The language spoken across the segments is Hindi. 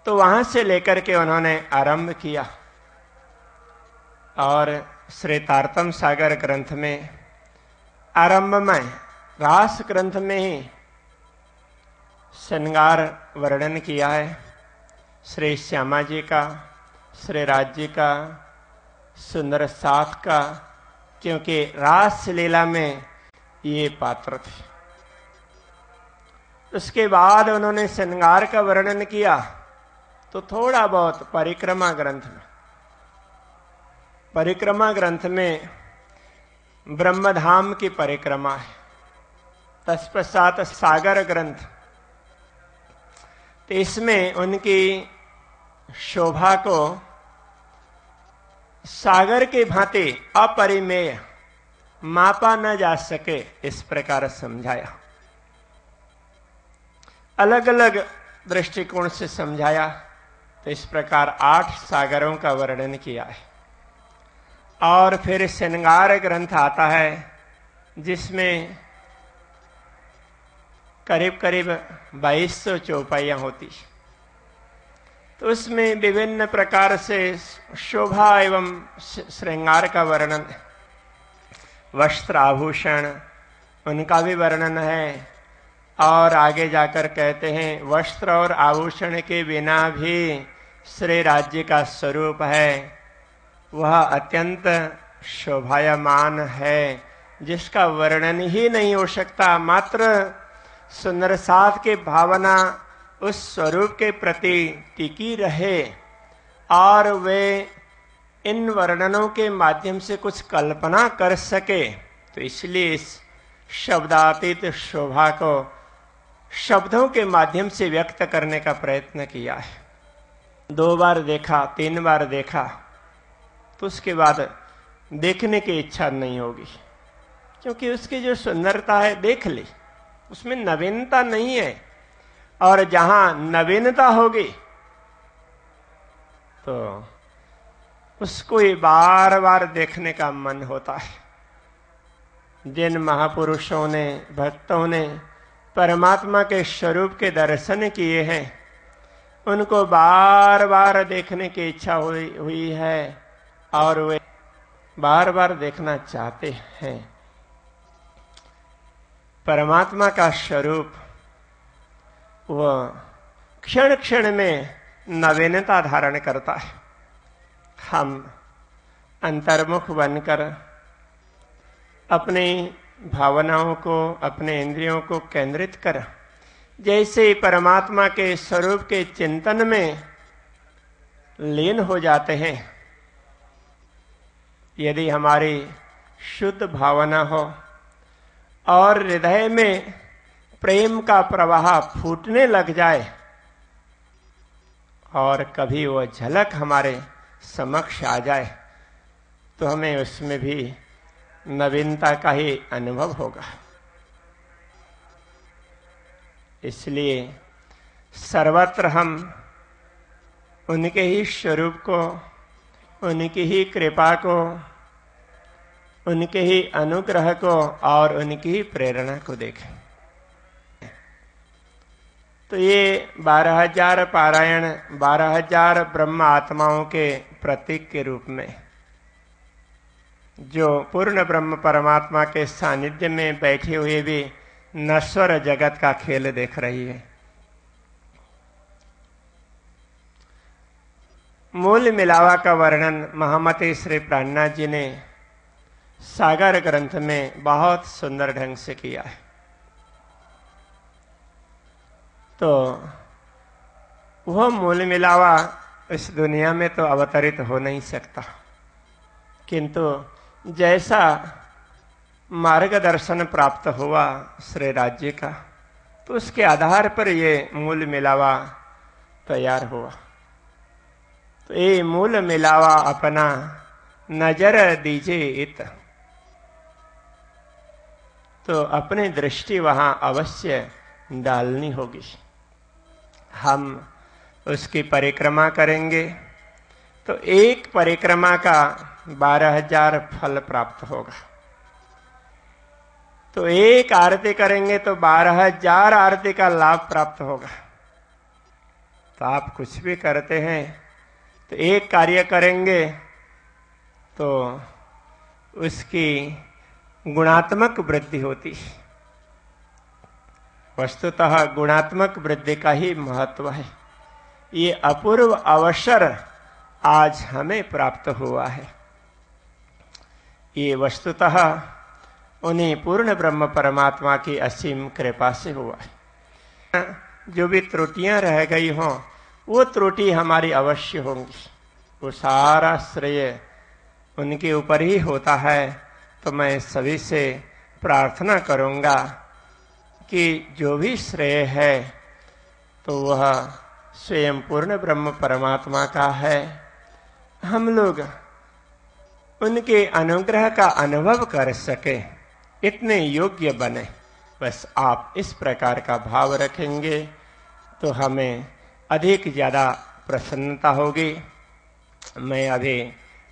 तो वहां से लेकर के उन्होंने आरंभ किया और श्री तारतम सागर ग्रंथ में आरंभ में रास ग्रंथ में ही श्रृंगार वर्णन किया है, श्री श्यामा जी का, श्री राज जी का, सुंदर साथ का, क्योंकि रास लीला में ये पात्र थे। उसके बाद उन्होंने श्रृंगार का वर्णन किया तो थोड़ा बहुत परिक्रमा ग्रंथ में, परिक्रमा ग्रंथ में ब्रह्मधाम की परिक्रमा है, तत्पश्चात सागर ग्रंथ, तो इसमें उनकी शोभा को सागर के भांति अपरिमेय, मापा न जा सके, इस प्रकार समझाया। अलग अलग दृष्टिकोण से समझाया तो इस प्रकार 8 सागरों का वर्णन किया है। और फिर श्रृंगार ग्रंथ आता है जिसमें करीब करीब 2200 चौपाइयां होती, तो उसमें विभिन्न प्रकार से शोभा एवं श्रृंगार का वर्णन, वस्त्र आभूषण उनका भी वर्णन है। और आगे जाकर कहते हैं वस्त्र और आभूषण के बिना भी श्री राज्य का स्वरूप है, वह अत्यंत शोभायमान है, जिसका वर्णन ही नहीं हो सकता। मात्र सुंदर साथ के भावना उस स्वरूप के प्रति टिकी रहे और वे इन वर्णनों के माध्यम से कुछ कल्पना कर सके, तो इसलिए इस शब्दातीत शोभा को शब्दों के माध्यम से व्यक्त करने का प्रयत्न किया है। 2 बार देखा, 3 बार देखा तो उसके बाद देखने की इच्छा नहीं होगी, क्योंकि उसकी जो सुंदरता है देख ली, उसमें नवीनता नहीं है। और जहां नवीनता होगी तो उसको ही बार बार देखने का मन होता है। जिन महापुरुषों ने, भक्तों ने परमात्मा के स्वरूप के दर्शन किए हैं, उनको बार बार देखने की इच्छा हुई है और वे बार बार देखना चाहते हैं। परमात्मा का स्वरूप वह क्षण क्षण में नवीनता धारण करता है। हम अंतर्मुख बनकर अपनी भावनाओं को, अपने इंद्रियों को केंद्रित कर जैसे परमात्मा के स्वरूप के चिंतन में लीन हो जाते हैं, यदि हमारी शुद्ध भावना हो और हृदय में प्रेम का प्रवाह फूटने लग जाए और कभी वह झलक हमारे समक्ष आ जाए, तो हमें उसमें भी नवीनता का ही अनुभव होगा। इसलिए सर्वत्र हम उनके ही स्वरूप को, उनकी ही कृपा को, उनके ही अनुग्रह को और उनकी ही प्रेरणा को देखें। तो ये 12,000 पारायण 12,000 ब्रह्म आत्माओं के प्रतीक के रूप में जो पूर्ण ब्रह्म परमात्मा के सानिध्य में बैठे हुए भी नश्वर जगत का खेल देख रही है। मूल मिलावा का वर्णन महामती श्री प्राणनाथ जी ने सागर ग्रंथ में बहुत सुंदर ढंग से किया है। तो वह मूल मिलावा इस दुनिया में तो अवतरित हो नहीं सकता, किंतु जैसा मार्गदर्शन प्राप्त हुआ श्री राज्य का, तो उसके आधार पर ये मूल मिलावा तैयार हुआ। तो ये मूल मिलावा अपना नजर दीजिए इत, तो अपनी दृष्टि वहां अवश्य डालनी होगी। हम उसकी परिक्रमा करेंगे तो एक परिक्रमा का 12,000 फल प्राप्त होगा। तो एक आरती करेंगे तो 12,000 आरती का लाभ प्राप्त होगा। तो आप कुछ भी करते हैं तो एक कार्य करेंगे तो उसकी गुणात्मक वृद्धि होती है। वस्तुतः गुणात्मक वृद्धि का ही महत्व है। ये अपूर्व अवसर आज हमें प्राप्त हुआ है। ये वस्तुतः उन्हीं पूर्ण ब्रह्म परमात्मा की असीम कृपा से हुआ है। जो भी त्रुटियां रह गई हों वो त्रुटि हमारी अवश्य होंगी, वो सारा श्रेय उनके ऊपर ही होता है। तो मैं सभी से प्रार्थना करूंगा कि जो भी श्रेय है तो वह स्वयं पूर्ण ब्रह्म परमात्मा का है। हम लोग उनके अनुग्रह का अनुभव कर सके, इतने योग्य बने। बस आप इस प्रकार का भाव रखेंगे तो हमें अधिक ज्यादा प्रसन्नता होगी। मैं अभी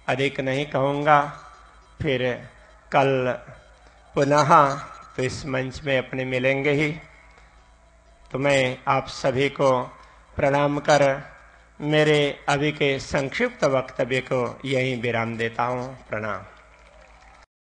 अधिक नहीं कहूँगा, फिर कल पुनः तो इस मंच में अपने मिलेंगे ही। तो मैं आप सभी को प्रणाम कर मेरे अभी के संक्षिप्त वक्तव्य को यहीं विराम देता हूँ। प्रणाम।